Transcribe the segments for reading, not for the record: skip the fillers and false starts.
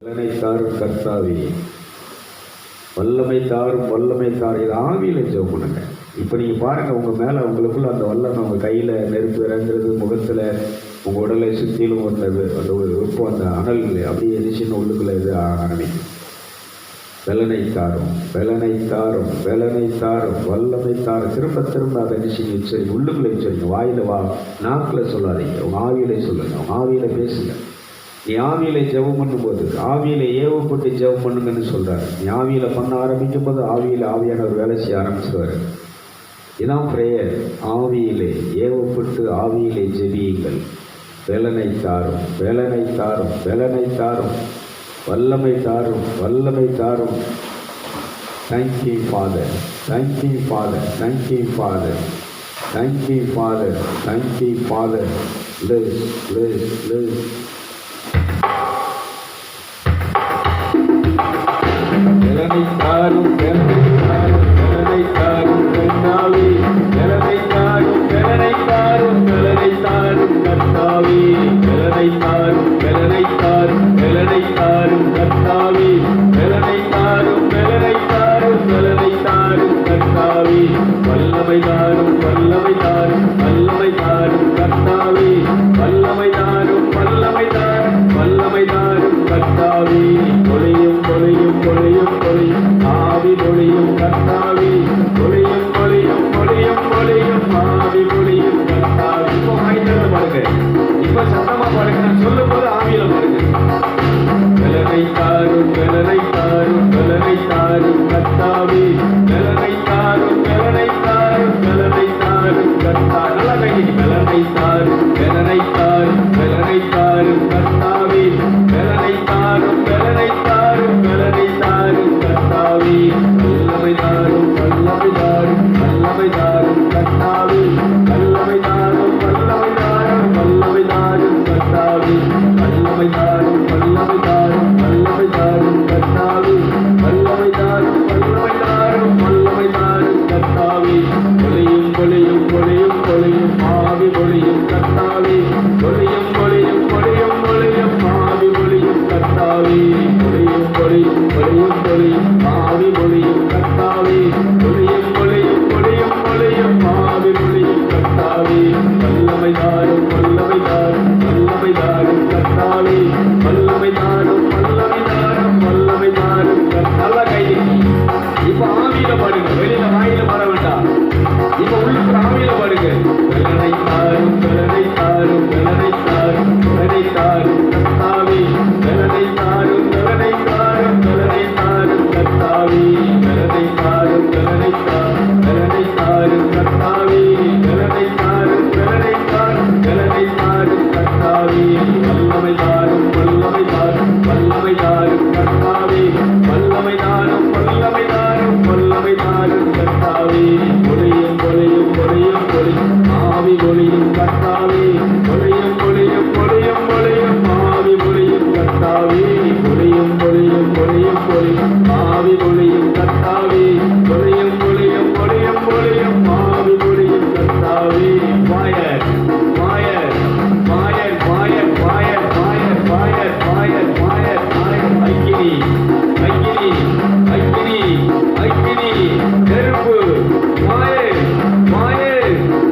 வல்லமை தாரும் கர்த்தாவே, வல்லமை தாரும், வல்லமை தாரும். இது ஆவியில ஜெபம் பண்ணுங்க. இப்போ நீங்கள் பாருங்கள், உங்கள் மேலே உங்களுக்குள்ள அந்த வல்லமை உங்கள் கையில் நெருப்பு இறங்குறது, முகத்தில் உங்கள் உடலை சுற்றிலும் வந்தது, அந்த இப்போ அந்த அனல் அப்படியே எரிச்சின்னு உள்ளுக்குள்ளே இது ஆரம்பிக்கும். வெள்ளனை தாரும், வெள்ளனை தாரும், வெள்ளனை தாரும், வல்லமை தாரும். திரும்ப திரும்ப அதை நிச்சயம் எச்சரிங்க, உள்ளுக்குள்ளே எச்சரிங்க. வாயில் நாக்கில் சொல்லாதீங்க, உங்கள் ஆவியிலே சொல்லுங்க, உங்கள் ஆவியில பேசுங்க. நீ ஆவியில ஜெபம் பண்ணும்போது ஆவியில ஏவப்பட்டு ஜெபம் பண்ணுங்கன்னு சொல்றாரு. நீ ஆவியில பண்ண ஆரம்பிக்கும் போது ஆவியானவர் வேலை செய்ய ஆரம்பிச்சிருவாரு. இதான் பிரேயர். ஆவியிலே ஏவப்பட்டு ஆவியிலே ஜெபியுங்கள். வேலனை தாரும், வேலனை தாரும், வேலனை தாரும், வல்லமை தாரும், வல்லமை தாரும். Thank you Father, thank you Father, thank you Father, thank you Father, thank you Father. Bless, bless, bless. Velanai தாரும், வேலனை தாரும், வேலனை தாரும் கர்த்தாவே, வேலனை தாரும், வேலனை தாரும், வேலனை தாரும் கர்த்தாவே, வேலனை தாரும், வேலனை தாரும், வேலனை தாரும் கர்த்தாவே, வேலனை தாரும், வேலனை தாரும், வேலனை தாரும் கர்த்தாவே, வல்லமை தாரும், வல்லமை தாரும், வல்லமை தாரும் கர்த்தாவே, வல்லமை தாரும், வல்லமை தாரும், வல்லமை தாரும் கர்த்தாவே. பொழியும் பொழியும் பொழியும் பொழியும் ஆவி பொழியும் கர்த்தாவே, பொழியும் பொழியும் பொழியும் பொழியும் ஆவி பொழியும் கர்த்தாவே. இப்போ ஆயிரத்துல பாருங்க, இப்ப சத்தமா பாருங்க, நான் சொல்லும் போது ஆவியில பாருங்க. வெள்ளனை தாரும், வெள்ளனை தாரும், வெள்ளனை தாரும் கர்த்தாவே, வெள்ளனை தாரும், வெள்ளனை தாரும், வெள்ளனை தாரும் கர்த்தா. நல்லா கைக்கு வெள்ளனை தாரும், வெள்ளனை தாரும், வெள்ளனை தாரும் கர்த்தாவே, வெள்ளனை தாரும், வெள்ளனை தாரும், வெள்ளனை தாரும் கர்த்தாவே, வல்லமை தாரும், வல்லமை தாரும், வல்லமை தாரும் கர்த்தாவே, வல்லமை தாரும், வல்லமை தாரும், வல்லமை தாரும் கர்த்தாவே, வல்லமை தாரும், வல்லமை தாரும், வல்லமை தாரும் கர்த்தாவே, வல்லமை தாரும், வல்லமை தாரும், வல்லமை தாரும் கர்த்தாவே. பொழியும் பொழியும் பொழியும் பொழியும் ஆவி பொழியும் கர்த்தாவே, பொழியும் பொழியும் பொழியும் பொழியும் ஆவி பொழியும் கர்த்தாவே, பொழியும் பொழியும் பொழியும் பொழியும் ஆவி பொழியும் கர்த்தாவே, பொழியும் பொழியும் பொழியும் பொழியும் ஆவி பொழியும் கர்த்தாவே, வல்லமை தாரும், வல்லமை தாரும், வல்லமை தாரும் கர்த்தாவே, வல்லமை தாரும், வல்லமை தாரும், வல்லமை தாரும் கர்த்தாவே. கைதி இப்ப ஆவியில பாடுங்க, வெளியில வாயில பாட வேண்டாம். இப்ப உள்ளுக்கு ஆவியில பாடுங்க. வெள்ளனை தாரும், வெள்ளனை தாரும், வெள்ளனை தாரும், வெள்ளனை தாரும் கர்த்தாவே, வெள்ளனை தாரும், வெள்ளனை தாரும், வெள்ளனை தாரும் கர்த்தாவே, வெள்ளனை தாரும், வெள்ளனை தாரும், வெள்ளனை தாரும் கர்த்தாவே, வெள்ளனை தாரும், வெள்ளனை தாரும், வெள்ளனை தாரும் கர்த்தாவே, வல்லமை தாரும், வல்லமை தாரும், வல்லமை தாரும் கர்த்தாவே, வல்லமை தாரும், வல்லமை தாரும், வல்லமை தாரும் கர்த்தாவே. பொழியும் பொழியும் பொழியும் பொழியும் ஆவி பொழியும் கர்த்தாவே, பொழியும் பொழியும் பொழியும் பொழியும் ஆவி பொழியும் கர்த்தாவே, பொழியும் பொழியும் பொழியும் பொழியும் ஆவி பொழியும் கர்த்தாவே, பொழியும் பொழியும் பொழியும் பொழியும் ஆவி பொழியும் கர்த்தாவே. Fire, fire, fire, fire, fire, fire, fire, fire, fire, fire. அக்கினி, அக்கினி, அக்கினி, அக்கினி, நெருப்பு. Fire, fire,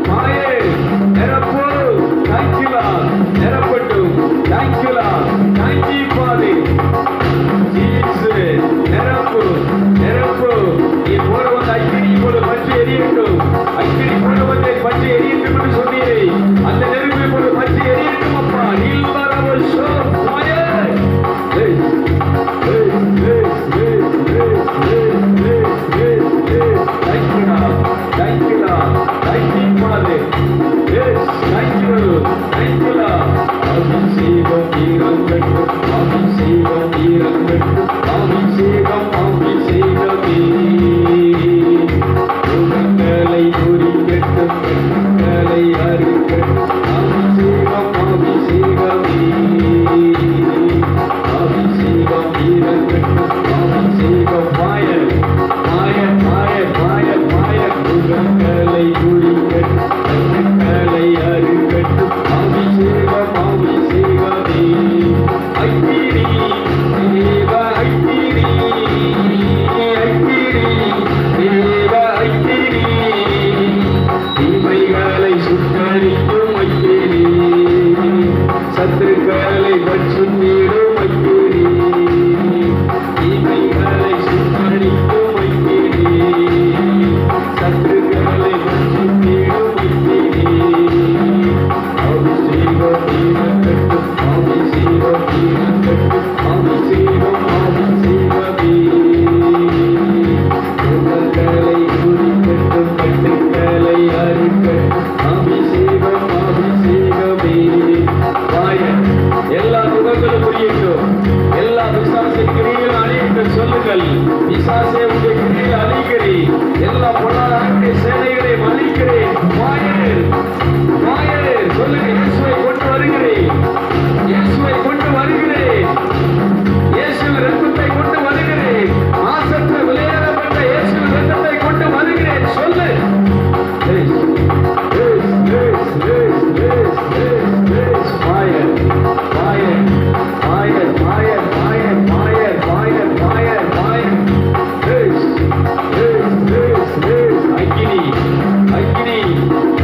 fire, நெருப்பு. Thank you Lord, நெருப்பட்டும். Thank you Lord, thank you Father. Jesus, நெருப்பு, பிசாசே உடைய கிரியில் அழிக்கிறேன். எல்லா பொருளாதார சேனைகளை அழிக்கிறேன். மாயர் மாயர் சொல்லுங்க, இயேசுவை கொண்டு வருகிறேன், இயேசுவை கொண்டு வருகிறேன், இயேசுவின் ரத்தத்தை கொண்டு வருகிறேன், மாசற்ற விளையாடப்பட்ட இயேசுவின் ரத்தத்தை கொண்டு வருகிறேன். சொல்லு. Meyer Meyer Meyer Meyer Meyer Meyer Meyer Meyer Meyer. அக்கினி அக்கினி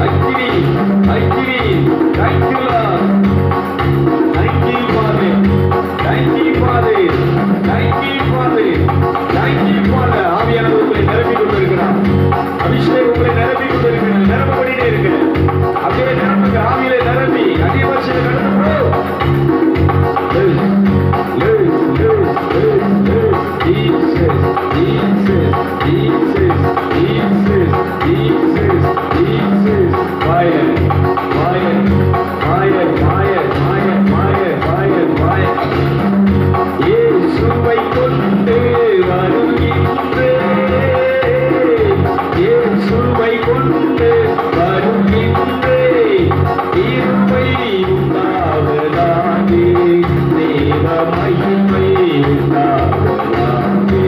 அக்கினி அக்கினி. Thank you Lord. Thank you Father. Thank you Father. Thank you Father. Thank you Father. ஆவியானவர் உங்களை நிரப்பிக் கொண்டிருக்கிறார். அபிஷேகம் உங்களை நிரப்பிக் கொண்டிருக்கிறார். நிரப்பப்படிட்டே இருக்கிறது. அப்படியே நிரப்புங்க. ஆவியிலே நிரப்பி அதிகபட்சம் கடந்து போ. இயேசுவை கொண்டு வருகின்றேன், இயேசுவை கொண்டு வருகின்றேன். இருமை உண்டாவதாகே, தேவ மகிமை உண்டாவதாகே.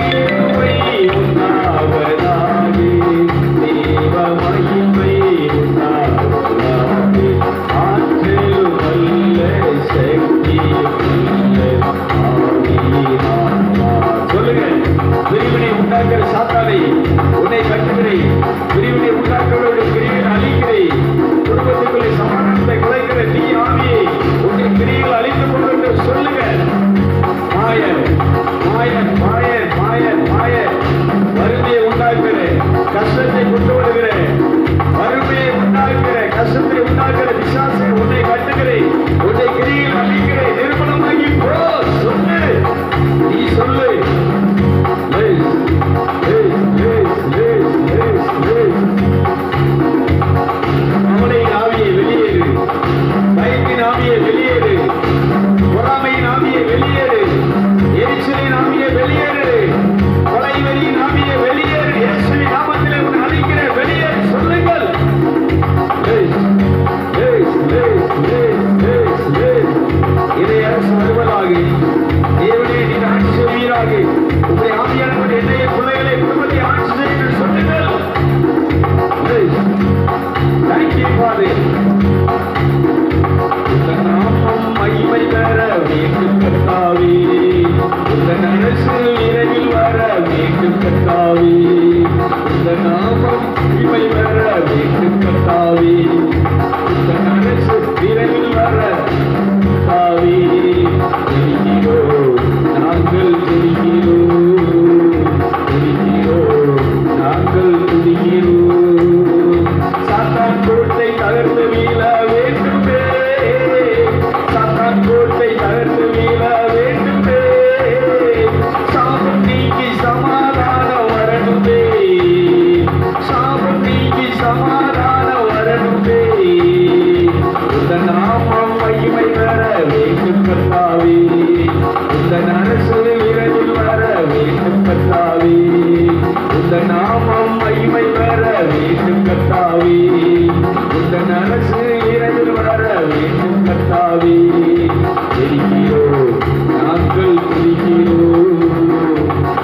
இருமை உண்டாவதாகே, தேவ மகிமை உண்டாவதாகே. ஆற்றல் வல்ல சக்தி வல்ல ஆவியானவர். சொல்லுங்க. பிரிவினை உண்டாக்குற சாத்தானை உன்னை கட்டுகிறேன், பிரிவினை உண்டாக்குறவருடைய கிரியை அழிக்கிறேன், குடும்பத்துக்குள்ளே சமாதானத்தை குலைக்கிற நீ ஆவியை உன்னை கிரியில் அழித்து கொண்டு சொல்லுங்க. Meyer Meyer Meyer Meyer Meyer. வறுமையை உண்டாக்குற, கஷ்டத்தை கொண்டு வருகிற, வறுமையை உண்டாக்குற, கஷ்டத்தை உண்டாக்குற பிசாசை உன்னை கட்டுகிறேன், உன்னை கிரியில் அழிக்கிறேன். நிர்மலமாகி போ. சொல்லு. நீ சொல்லு. அவனையின் ஆவியை வெளியேறு, பயத்தின் ஆவியை வெளியேறு, பொறாமையின் ஆவியை வெளியேறு, எரிச்சலின் ஆவியை வெளியேறு, கொலைவெறியின் ஆவியை வெளியேறு. இயேசுவின் நாமத்திலே உன்னை அழைக்கிற வெளியேறு. சொல்லுங்கள். இதை அரசு வருவதாக தேவனே நீ ஆட்சி செய்வீராக. உங்களை ஆவியானவர் என்னைய பிள்ளைகளை குடும்பத்தை ஆட்சி செய்யுங்கள். சொல்லுங்கள். Thank you Father. உங்கள் நாமம் மகிமை பெற வேண்டும் கர்த்தாவே, உங்கள் அரசு விரைவில் வர வேண்டும் கர்த்தாவே, உங்கள் நாமம் மகிமை பெற வேண்டும் கர்த்தாவே, உங்கள் அரசு விரைவில் வர கர்த்தாவே. ஜெயிக்கிறோம் நாங்கள், ஜெயிக்கிறோம், ஜெயிக்கிறோம் நாங்கள், துதிக்கிறோம். சாத்தான் கோட்டை தகர்த்து வீழ வேண்டுமே, சாத்தான் கோட்டை தகர்த்து வீழ வேண்டுமே. சாபம் நீக்கி சமாதானம் வரணுமே, சாபம் நீக்கி சமாதானம் வரணுமே. இந்த நாமம் மகிமை வர வேண்டும் கர்த்தாவே, இந்த அரசு விரைவில் வர வேண்டும் கர்த்தாவே, இந்த நாமம் மகிமை வர வேண்டும் கர்த்தாவே, இந்த அரசு விரைவில் வர வேண்டும் கர்த்தாவே. ஜெயிக்கிறோம் நாங்கள், துதிக்கிறோம்,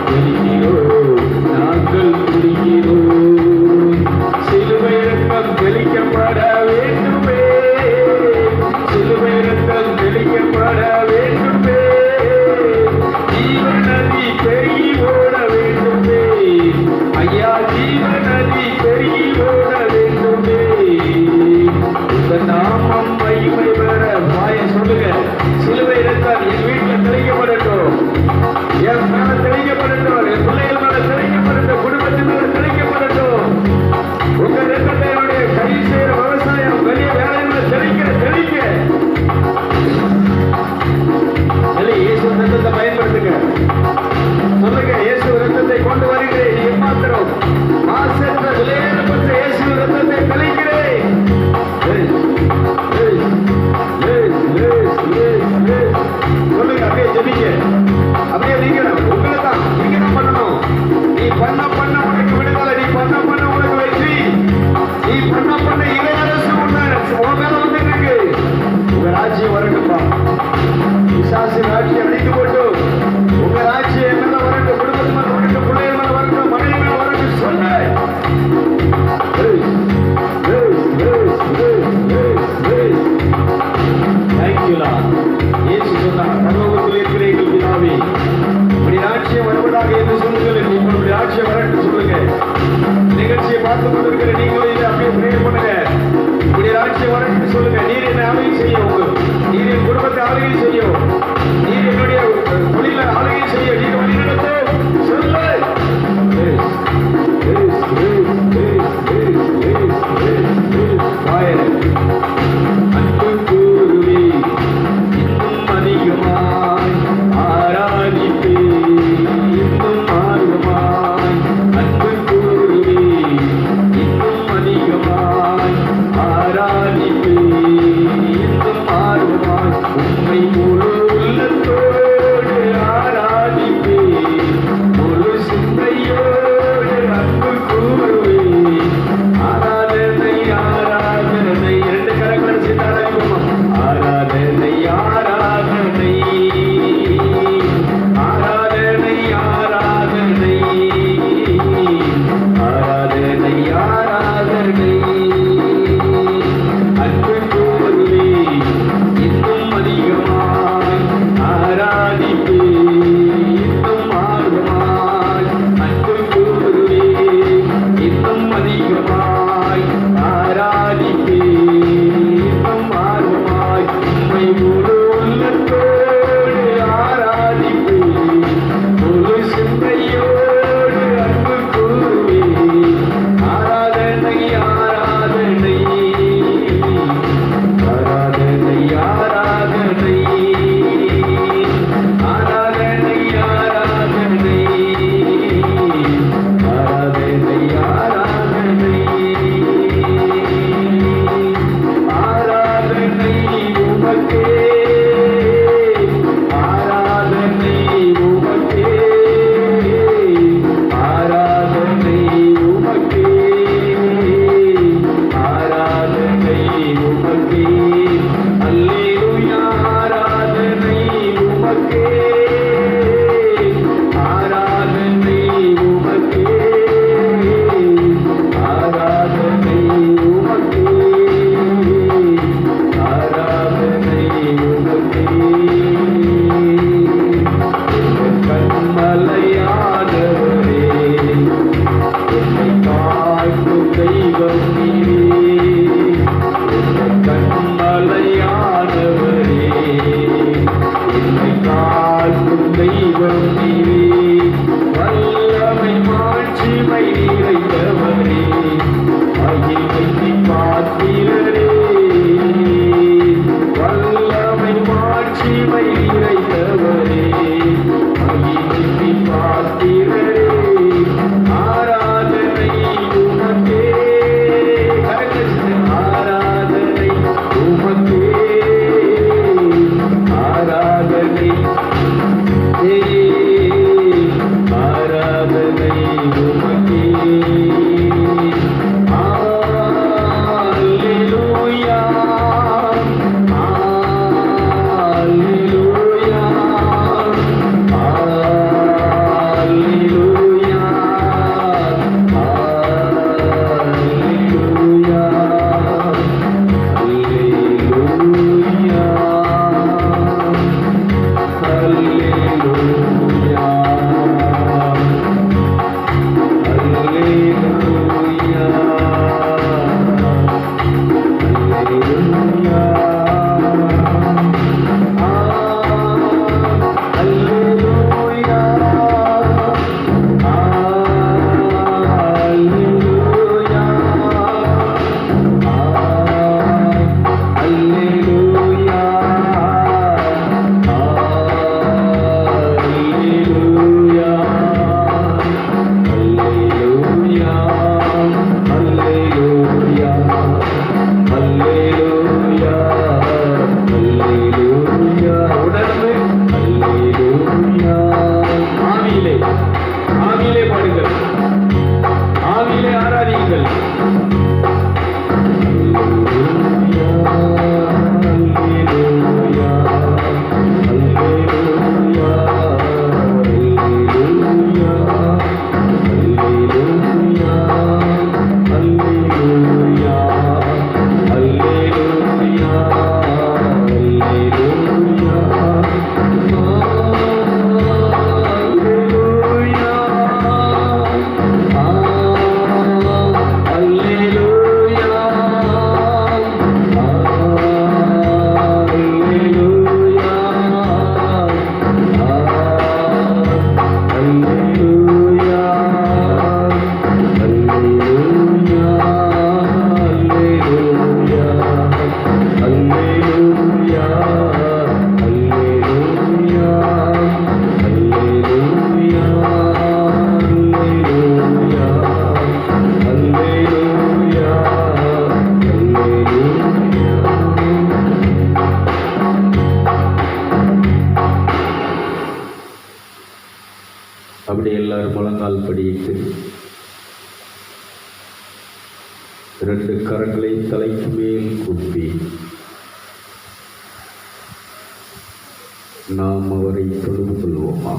ஜெயிக்கிறோம் நாங்கள், துதிக்கிறோம். சிலுவை ரத்தம் தெளிக்கப்பட வேண்டுமே, சிலுவை ரத்தம் தெளிக்கப்பட வேண்டுமே. ஜீவ நதி பெருகி ஓட வேண்டுமே. ஐயா அப்படி எல்லாரும் முழங்கால் படியிட்டு 2 கரங்களை தலைக்கு மேல் கூப்பி நாம் அவரை தொழுது கொள்வோமா?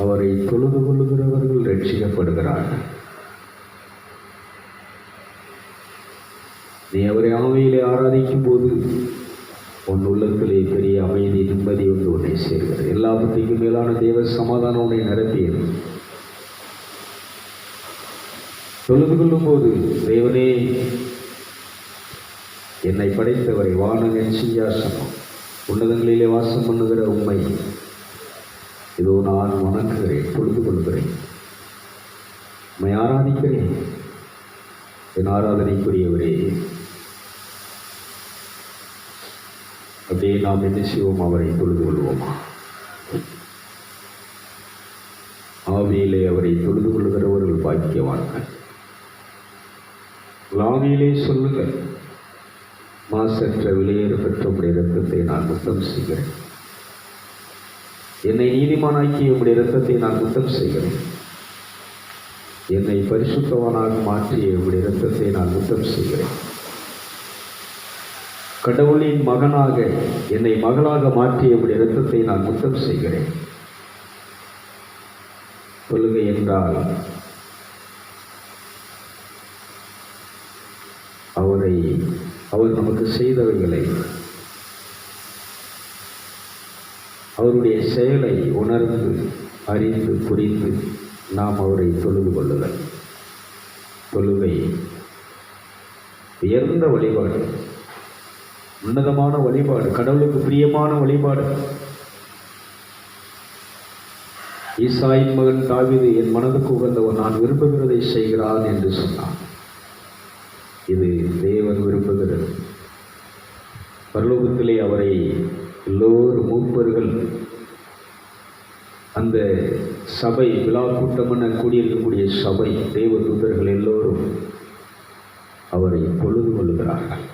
அவரை தொழுது கொள்ளுகிறவர்கள் ரட்சிக்கப்படுகிறார்கள். நீ அவரை ஆவியிலே ஆராதிக்கும் போது உன் உள்ளத்திலே பெரிய அமைதி, நிம்மதி ஒன்று உன்னை சேர்கிறது. எல்லாவற்றையும் மேலான தேவ சமாதானம் உன்னை நிரப்பியது. தொழுது கொள்ளும் போது, தேவனே, என்னை படைத்தவரை, வானவின் சிங்காசனம், உன்னதங்களிலே வாசம் பண்ணுகிற உம்மை இதோ நான் வணங்குகிறேன், தொழுது கொள்கிறேன், உம்மை ஆராதிக்கிறேன். என் ஆராதனைக்குரியவரே. அப்படியே நாம் என்ன செய்வோம்? அவரை தொழுது கொள்வோமா? ஆவியிலே அவரை தொழுது கொள்கிறவர்கள் பாக்கியவான்கள். ஆவியிலே சொல்லுங்கள், மாசற்ற விலையேறு பெற்ற உடைய இரத்தத்தை நான் முத்தம் செய்கிறேன். என்னை நீதிமானாக்கிய உடைய இரத்தத்தை நான் முத்தம் செய்கிறேன். என்னை பரிசுத்தவானாக மாற்றிய உடைய இரத்தத்தை நான் முத்தம் செய்கிறேன். கடவுளின் மகனாக என்னை மகளாக மாற்றிய உடைய இரத்தத்தை நான் முத்தம் செய்கிறேன். தொழுகை என்றால் அவர் நமக்கு செய்தவைகளை, அவருடைய செயலை உணர்ந்து அறிந்து புரிந்து நாம் அவரை தொழுது கொள்ளுதல். தொழுகை உயர்ந்த வழிபாடு, உன்னதமான வழிபாடு, கடவுளுக்கு பிரியமான வழிபாடு. ஈசாயின் மகன் தாவீது என் மனதுக்கு உகந்தவன், நான் விரும்புகிறதை செய்கிறான் என்று சொன்னான். இது தேவன் விரும்புகிறது. பரலோகத்திலே அவரை எல்லோரும் மூப்பர்கள், அந்த சபை, விழா கூட்டமென கூடியிருக்கக்கூடிய சபை, தேவ தூதர்கள் எல்லோரும் அவரை தொழுது கொள்ளுகிறார்கள்.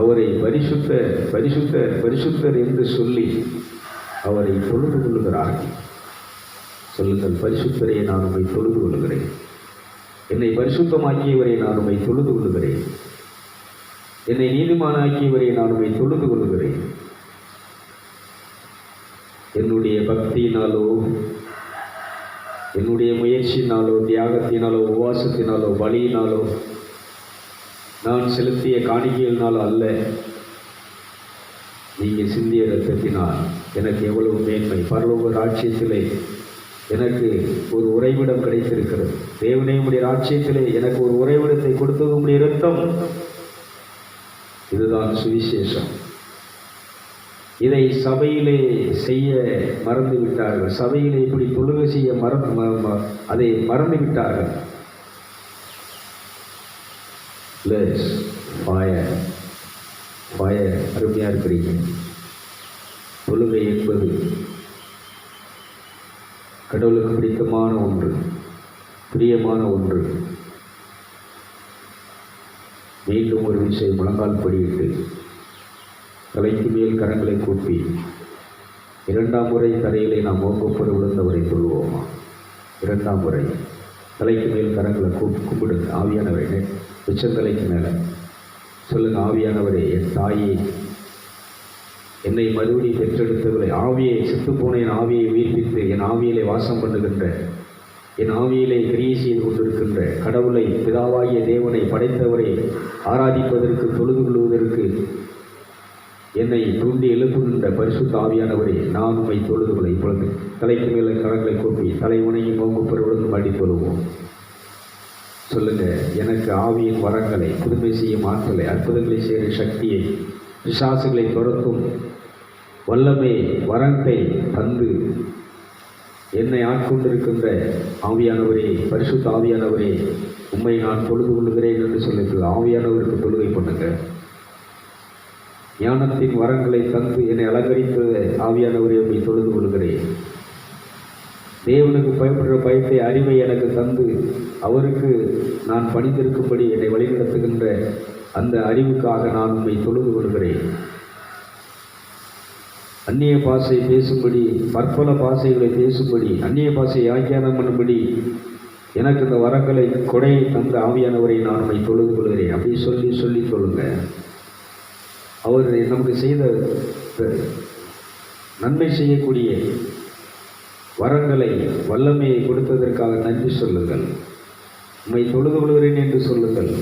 அவரை பரிசுத்தர் பரிசுத்தர் பரிசுத்தர் என்று சொல்லி அவரை தொழுது கொள்ளுகிறார்கள். சொல்லுங்கள், பரிசுத்தரை நான் உம்மை தொழுது கொள்ளுகிறேன். என்னை பரிசுத்தமாக்கியவரை நான் உம்மை தொழுது கொள்ளுகிறேன். என்னை நீதிமானாக்கியவரை நான் உம்மை தொழுது கொள்ளுகிறேன். என்னுடைய பக்தியினாலோ, என்னுடைய முயற்சியினாலோ, தியாகத்தினாலோ, உபவாசத்தினாலோ, பலியினாலோ, நான் செலுத்திய காணிக்கையினாலோ அல்ல, நீங்கள் சிந்திய இரத்தத்தினால் எனக்கு எவ்வளவு மேன்மை. பரலோக ராஜ்யத்திலே எனக்கு ஒரு உறைவிடம் கிடைத்திருக்கிறது. தேவனே, உம்முடைய ராஜ்யத்திலே எனக்கு ஒரு உறைவிடத்தை கொடுத்தது உம்முடைய இரத்தம். இதுதான் சுவிசேஷம். இதை சபையிலே செய்ய மறந்து விட்டார்கள். சபையிலே இப்படி தொழுகை செய்ய அதை மறந்து விட்டார்கள். அருமையாக இருக்கிறீங்க. தொழுகை என்பது கடவுளுக்கு பிடித்தமான ஒன்று, பிரியமான ஒன்று. மீண்டும் ஒரு விஷயம், முழங்கால் படியிட்டு தலைக்கு மேல் கரங்களை கூப்பி 2ஆம் முறை தரையிலே நாம் ஓங்கப்பட விழுந்தவரை சொல்லுவோமா? 2ஆம் முறை தலைக்கு மேல் கரங்களை கும்பிடுங்க. ஆவியானவரே, உச்சந்தலைக்கு மேலே சொல்லுங்க, ஆவியானவரே, என் தாயை, என்னை மறுபடியும் பெற்றெடுத்தவரை, ஆவியை, செத்துப்போன என் ஆவியை உயிர்ப்பித்து என் ஆவியிலே வாசம் பண்ணுகின்ற, என் ஆவியிலே கிரியை செய்து கொண்டிருக்கின்ற கடவுளை, பிதாவாகிய தேவனை, படைத்தவரை ஆராதிப்பதற்கு, தொழுது கொள்வதற்கு என்னை தூண்டி எழுப்புகின்ற பரிசுத்த ஆவியானவரே, நான் உம்மை தொழுது கொள்ள இப்பொழுது தலைக்கு மேலே கரங்களை கூப்பி தலைவனையும் மோங்குப்பெற விழுந்து மாடி தொழுவோம். சொல்லுங்க, எனக்கு ஆவியின் வரங்களை, புதுமை செய்யும் ஆற்றலை, அற்புதங்களை செய்கிற சக்தியை, பிசாசுகளை துரத்தும் வல்லமை, வரத்தை தந்து என்னை ஆட்கொண்டிருக்கின்ற ஆவியானவரே, பரிசுத்த ஆவியானவரே, உம்மை நான் தொழுது கொள்ளுகிறேன் என்று சொல்லிட்டு ஆவியானவருக்கு தொழுகை பண்ணுங்க. ஞானத்தின் வரங்களை தந்து என்னை அலங்கரித்த ஆவியானவரை உம்மை தொழுது கொள்கிறேன். தேவனுக்கு பயப்படுற பயத்தை, அறிவை எனக்கு தந்து அவருக்கு நான் பணிந்திருக்கும்படி என்னை வழிநடத்துகின்ற அந்த அறிவுக்காக நான் உம்மை தொழுது கொள்கிறேன். அந்நிய பாஷை பேசும்படி, பற்பல பாஷைகளை பேசும்படி, அந்நிய பாஷை வியாக்கியானம் பண்ணும்படி எனக்கு இந்த வரங்களை கொடையை தந்த ஆவியானவரை நான் உம்மை தொழுது கொள்கிறேன். அப்படி சொல்லி சொல்லி சொல்லுங்க. அவர் நமக்கு செய்த நன்மை செய்யக்கூடிய வரங்களை, வல்லமையை கொடுத்ததற்காக நன்றி சொல்லுங்கள். உம்மை தொழுது கொள்கிறேன் என்று சொல்லுங்கள்.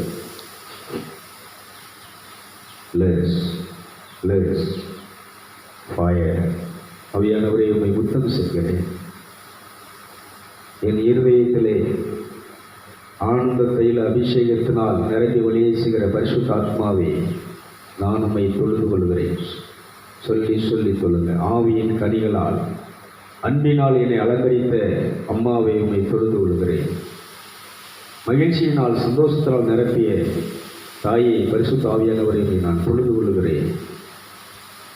ஆவியானவரை உம்மை முத்தம் செய்கிறேன். என் இருதயத்திலே ஆனந்த தைல அபிஷேகத்தினால் நிரம்பி வெளியேசுகிற பரிசுத்த ஆத்மாவே, நான் உம்மை தொழுது கொள்கிறேன். சொல்லி சொல்லி சொல்லுங்க. ஆவியின் கனிகளால், அன்பினால் என்னை அலங்கரித்த அம்மாவை உம்மை தொழுது கொள்கிறேன். மகிழ்ச்சியினால், சந்தோஷத்தினால் நிரப்பிய தாயை, பரிசுத்த ஆவியானவரை நான் தொழுது கொள்கிறேன்.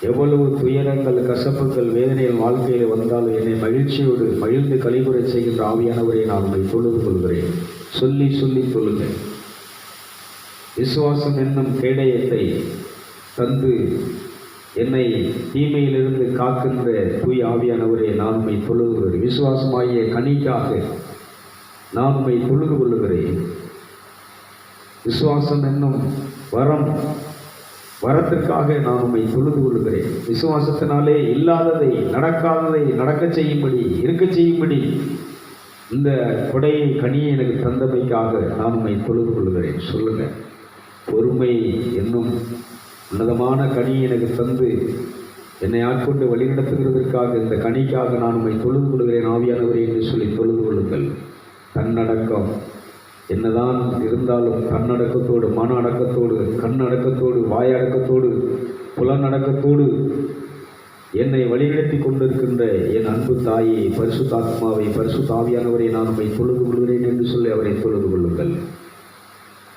எவ்வளவு துயரங்கள், கசப்புகள், வேதனைகள் வாழ்க்கையில் வந்தாலும் என்னை மகிழ்ச்சியோடு மகிழ்ந்து கலிபுரை செய்கின்ற ஆவியானவரை நான் உம்மை தொழுது கொள்கிறேன். சொல்லி சொல்லி சொல்லுங்கள். விசுவாசம் என்னும் கேடயத்தை தந்து என்னை தீமையிலிருந்து காக்கின்ற தூய் ஆவியானவரை நான் உம்மை தொழுது கொள்கிறேன். விசுவாசமாகிய கனிக்காக நான் உம்மை தொழுது கொள்கிறேன். விசுவாசம் என்னும் வரத்திற்காக நான் உம்மை தொழுது கொள்கிறேன். விசுவாசத்தினாலே இல்லாததை, நடக்காததை நடக்க செய்யும்படி, இருக்க செய்யும்படி இந்த கொடையை, கனியை எனக்கு தந்தமைக்காக நான் உம்மை தொழுது கொள்கிறேன். சொல்லுங்க. பொறுமை என்னும் உன்னதமான கனியை எனக்கு தந்து என்னை ஆட்கொண்டு வழிநடத்துகிறதற்காக, இந்த கனிக்காக நான் உம்மை தொழுது கொள்கிறேன் ஆவியானவரே என்று சொல்லி தொழுது கொள்ளுங்கள். தன்னடக்கம் என்னதான் இருந்தாலும் தன்னடக்கத்தோடு, மன அடக்கத்தோடு, கண்ணடக்கத்தோடு, வாயடக்கத்தோடு, புலனடக்கத்தோடு என்னை வழிநடத்தி கொண்டிருக்கின்ற என் அன்பு தாயை, பரிசுத்த ஆத்மாவை, பரிசுத்த ஆவியானவரை நான் உம்மை தொழுது கொள்கிறேன் என்று சொல்லி அவரை தொழுது கொள்ளுங்கள்.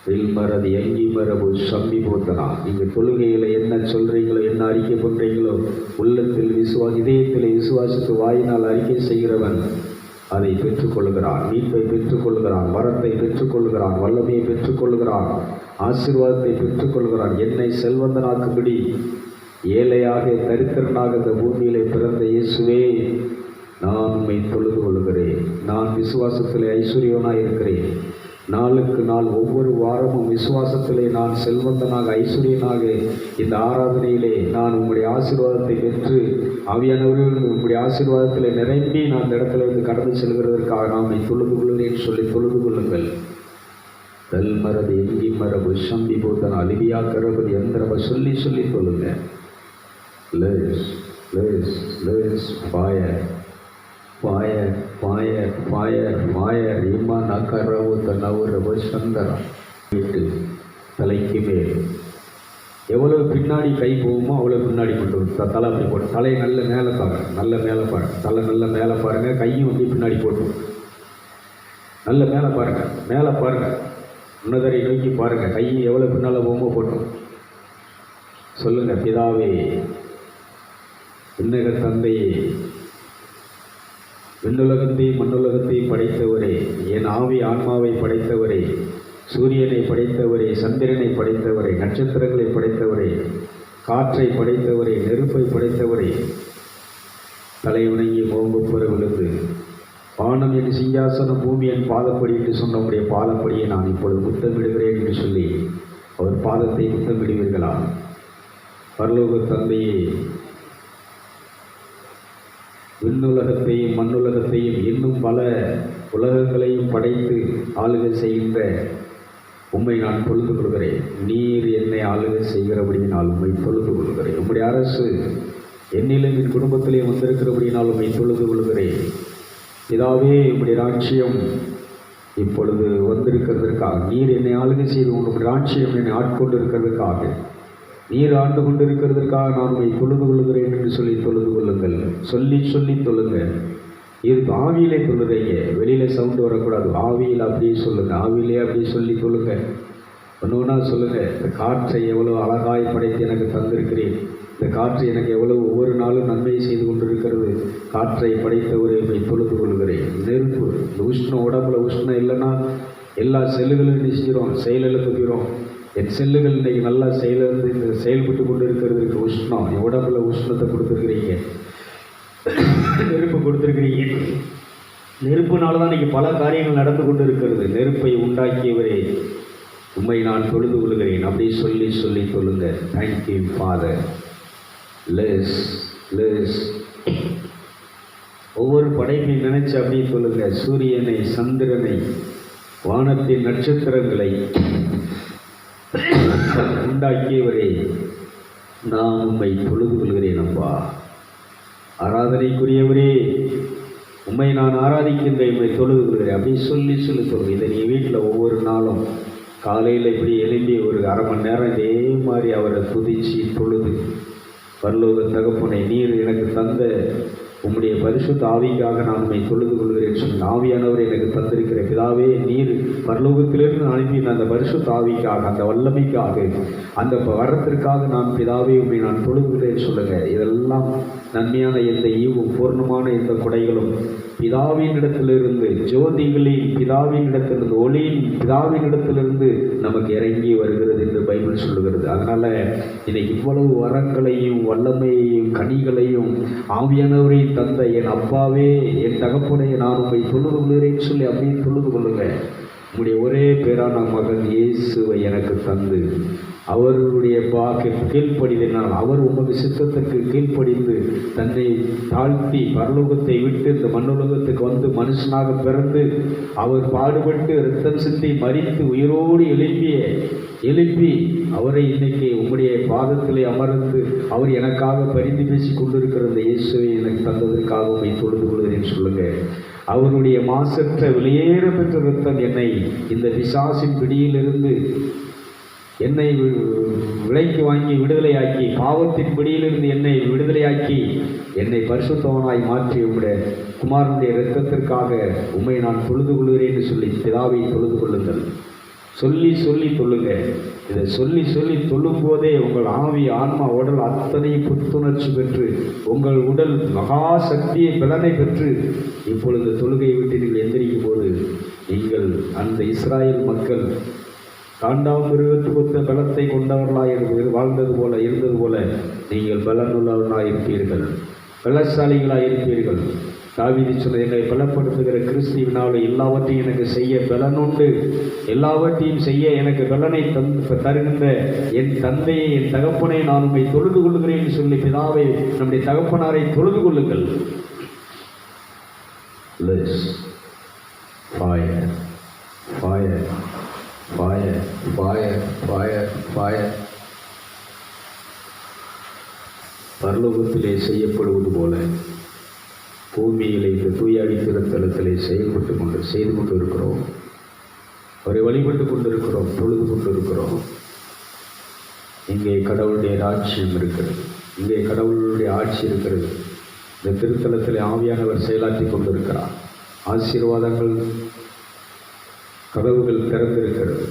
வில்மரது எங்கி மரபு சம்மி போத்தனா. நீங்கள் தொழுகையில் என்ன சொல்கிறீங்களோ, என்ன அறிக்கை பண்ணுறீங்களோ, உள்ளத்தில் இதயத்தில் விசுவாசித்து வாயினால் அறிக்கை செய்கிறவன் அதை பெற்றுக்கொள்கிறான். மீட்பை பெற்றுக்கொள்கிறான், வரத்தை பெற்றுக்கொள்கிறான், வல்லமையை பெற்றுக்கொள்கிறான், ஆசீர்வாதத்தை பெற்றுக்கொள்கிறான். என்னை செல்வந்தனாக்கும்படி ஏழையாக, தரித்திரனாக இந்த பூமியிலே பிறந்த இயேசுவே, நான் உம்மை தொழுது கொள்கிறேன். நான் விசுவாசத்திலே ஐஸ்வர்யவனாக இருக்கிறேன். நாளுக்கு நாள், ஒவ்வொரு வாரமும் விசுவாசத்திலே நான் செல்வந்தனாக, ஐஸ்வர்யனாக இந்த ஆராதனையிலே நான் உம்முடைய ஆசீர்வாதத்தை பெற்று, ஆவியானவர்கள் உம்முடைய ஆசீர்வாதத்திலே நிரம்பி நான் இந்த இடத்துல இருந்து கடந்து செல்கிறதற்காக நான் உம்மை தொழுது கொள்கிறேன் சொல்லி தொழுது கொள்ளுங்கள். தல் மரபு எங்கி மரபு சம்பி போத்தனா லிபியா கரபதி எந்திரப சொல்லி சொல்லி சொல்லுங்க. தலைக்கு மேல் எவ்வளவு பின்னாடி கை போகுமோ அவ்வளோ பின்னாடி கொண்டு வரும். தலை அப்படி போட்டு, தலையை நல்ல மேலே பாருங்க, நல்ல மேலே பாருங்க, தலை நல்ல மேலே பாருங்க, கையும் அப்படி பின்னாடி போட்டு நல்ல மேலே பாருங்க, மேலே பாருங்க, உன்னதரை நோக்கி பாருங்க, கையும் எவ்வளோ பின்னால் போகுமோ போட்டோம். சொல்லுங்க. பிதாவே, விண்ணக தந்தையே, விண்ணுலகத்தையும் மண்ணுலகத்தையும் படைத்தவரே, என் ஆவி ஆன்மாவை படைத்தவரே, சூரியனை படைத்தவரே, சந்திரனை படைத்தவரே, நட்சத்திரங்களை படைத்தவரே, காற்றை படைத்தவரே, நெருப்பை படைத்தவரே, தலை வணங்கி மோங்குப்புற விழுந்து, வானம் என் சிங்காசனம், பூமி என் பாதப்படி என்று சொன்ன உடைய பாதப்படியை நான் இப்பொழுது முத்தமிடுகிறேன் என்று சொல்லி அவர் பாதத்தை முத்தமிடுவீர்களா? பரலோக தந்தையே, விண்ணுலகத்தையும் மண்ணுலகத்தையும் இன்னும் பல உலகங்களையும் படைத்து ஆளுகை செய்கின்ற உம்மை நான் தொழுது கொள்கிறேன். நீர் என்னை ஆளுகை செய்கிறபடி நான் உம்மை தொழுது கொள்கிறேன். உம்முடைய அரசு என்னிலும் என் குடும்பத்திலே வந்திருக்கிறபடி நான் உம்மை தொழுது கொள்கிறேன். பிதாவே, உம்முடைய ராட்சியம் இப்பொழுது வந்திருக்கிறதற்காக, நீர் என்னை ஆளுகை செய்து உங்களுடைய ராட்சியம் என்னை ஆட்கொண்டு இருக்கிறதுக்காக, நீர் ஆண்டு கொண்டிருக்கிறதற்காக நான் உம்மை தொழுது கொள்கிறேன் என்று சொல்லி தொழுது கொள்ளுங்கள். சொல்லி சொல்லி தொழுங்கள். இது ஆவியிலே தொழுதைங்க, வெளியில் சவுண்டு வரக்கூடாது. ஆவியில் அப்படியே சொல்லுங்கள், ஆவியிலே அப்படியே சொல்லி தொழுங்க. ஒன்று ஒன்றா சொல்லுங்கள். இந்த காற்றை எவ்வளோ அழகாய் படைத்து எனக்கு தந்திருக்கிறேன். இந்த காற்று எனக்கு எவ்வளவு ஒவ்வொரு நாளும் நன்மை செய்து கொண்டிருக்கிறது. காற்றை படைத்தவரை உம்மை தொழுது கொள்கிறேன். நெருப்பு, இந்த உஷ்ணம், உடம்புல உஷ்ணம் இல்லைன்னா எல்லா செல்லுகளும் நிச்சயம் செயலிழந்து போயிடும். என் செல்லுகள் இன்றைக்கி நல்லா செயலிழந்து செயல்பட்டு கொண்டு இருக்கிறதுக்கு உஷ்ணம், உடம்புல உஷ்ணத்தை கொடுத்துருக்கிறீங்க, நெருப்பு கொடுத்துருக்கிறீங்க. நெருப்புனால தான் இன்றைக்கி பல காரியங்கள் நடந்து கொண்டு இருக்கிறது. நெருப்பை உண்டாக்கியவரே உம்மை நான் தொழுது கொள்கிறேன். அப்படி சொல்லி சொல்லி சொல்லுங்க. Thank you father. லெஸ் லெஸ் ஒவ்வொரு படைப்பையும் நினைச்சு அப்படி சொல்லுங்க. சூரியனை, சந்திரனை, வானத்தின் நட்சத்திரங்களை உண்டாக்கியவரே நான் உம்மை தொழுது கொள்கிறேன். அப்பா, ஆராதனைக்குரியவரே உம்மை நான் ஆராதிக்கின்றேன், உம்மை தொழுது கொள்கிறேன். அப்படி சொல்லி சொல்லி சொல்லுங்க. இதை நீ வீட்டில் ஒவ்வொரு நாளும் காலையில் இப்படி எழும்பி ஒரு அரை மணி நேரம் இதே மாதிரி அவரை துதிச்சு தொழுது, பரலோக தகப்பனை, நீர் எனக்கு தந்த உம்முடைய பரிசுத்த ஆவிக்காக நான் உண்மை தொழுது கொள்கிறேன் சொன்ன ஆவியானவர் எனக்கு தந்திருக்கிற பிதாவே, நீர் பரலோகத்திலிருந்து அனுப்பின அந்த பரிசுத்த ஆவிக்காக, அந்த வல்லமைக்காக, அந்த வரத்திற்காக நான் பிதாவே உண்மை நான் தொழுகிறேன் சொல்லுங்க. இதெல்லாம் நன்மையான எந்த ஈவும் பூர்ணமான எந்த கொடைகளும் பிதாவின் இடத்திலிருந்து, ஜோதிகளின் பிதாவின் இடத்திலிருந்து, ஒளியின் பிதாவின் இடத்திலிருந்து நமக்கு இறங்கி வருகிறது என்று பைபிள் சொல்லுகிறது. அதனால் இன்னைக்கு இவ்வளவு வரங்களையும் வல்லமையையும் கனிகளையும் ஆவியானவரை தந்த என் அப்பாவே, என் தகப்பனை நான் உண்மை தொழுது கொள்கிறேன்னு சொல்லி அப்படியே தொழுது கொள்ளுங்க. உங்களுடைய ஒரே பேரான மகன் இயேசுவை எனக்கு தந்து அவருடைய வாக்கு கீழ்ப்படினால், அவர் உமது சித்தத்துக்கு கீழ்ப்படிந்து தன்னை தாழ்த்தி பரலோகத்தை விட்டு இந்த மண்ணுலகத்துக்கு வந்து மனுஷனாக பிறந்து அவர் பாடுபட்டு இரத்தம் சிந்தி மரித்து உயிரோடு எழுப்பி அவரை இன்னைக்கு உம்முடைய பாதத்திலே அமர்ந்து அவர் எனக்காக பரிந்து பேசி கொண்டிருக்கிற அந்த இயேசுவை எனக்கு தந்ததற்காக உம்மை தொழுது கொள்கிறேன் சொல்லுங்க. அவருடைய மாசற்ற வெளியேற பெற்ற இரத்தம் என்னை இந்த பிசாசின் பிடியிலிருந்து என்னை விலைக்கு வாங்கி விடுதலையாக்கி, பாவத்தின் பிடியிலிருந்து என்னை விடுதலையாக்கி என்னை பரிசுத்தவனாய் மாற்றி உம்முடைய குமாரனுடைய இரத்தத்திற்காக உம்மை நான் தொழுது கொள்கிறேன் என்று சொல்லி பிதாவை தொழுது கொள்ளுங்கள். சொல்லி சொல்லி தொழுங்க. இதை சொல்லி சொல்லி தொழும் போதே உங்கள் ஆவி, ஆன்மா, உடல் அத்தனையும் புத்துணர்ச்சி பெற்று உங்கள் உடல் மகா சக்தியை பலனை பெற்று இப்பொழுது தொழுகையை விட்டு நீங்கள் எந்திரிக்கும் போது நீங்கள் அந்த இஸ்ராயேல் மக்கள் காண்டாம் மிருகத்துக்கு ஒத்த பலத்தை கொண்டவர்களாய் வாழ்ந்தது போல இருந்தது போல நீங்கள் பலனுள்ளவர்களாக இருப்பீர்கள், பலசாலிகளாக இருப்பீர்கள். தாவீது சொன்ன, என்னை பலப்படுத்துகிற கிறிஸ்துவினால் எல்லாவற்றையும் எனக்கு செய்ய பலனுண்டு, எல்லாவற்றையும் செய்ய எனக்கு பலனை தருகின்ற என் தந்தையை, என் தகப்பனை நான் உண்மை தொழுது கொள்கிறேன் சொல்லி பிதாவை, நம்முடைய தகப்பனாரை தொழுது கொள்ளுங்கள். Fire, fire, fire, fire, fire, fire. பரலோகத்திலே செய்யப்படுவது போல பூமியிலே இந்த தூயாடி திருத்தலத்திலே செய்து கொண்டு இருக்கிறோம். அவரை வழிபட்டு கொண்டிருக்கிறோம், தொழுது கொண்டிருக்கிறோம். இங்கே கடவுளுடைய ராஜ்யம் இருக்கிறது, இங்கே கடவுளுடைய ஆட்சி இருக்கிறது. இந்த திருத்தலத்திலே ஆவியானவர் செயலாற்றி கொண்டிருக்கிறார். ஆசீர்வாதங்கள் கதவுகள் திறந்திருக்கிறது.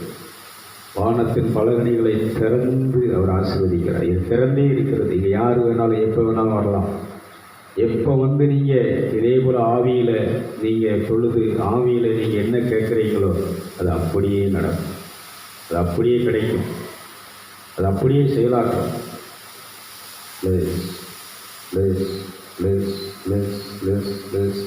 வானத்தின் பலகணிகளை திறந்து அவர் ஆசீர்வதிக்கிறார். இது திறந்தே இருக்கிறது. இங்கே யார் வேணாலும் எப்போ வேணாலும் வரலாம். எப்போ வந்து நீங்கள் இதே போல் ஆவியில் நீங்கள் தொழுது ஆவியில் நீங்கள் என்ன கேட்குறீங்களோ அது அப்படியே நடக்கும், அது அப்படியே கிடைக்கும், அது அப்படியே செயலாற்றும். Less less less less less less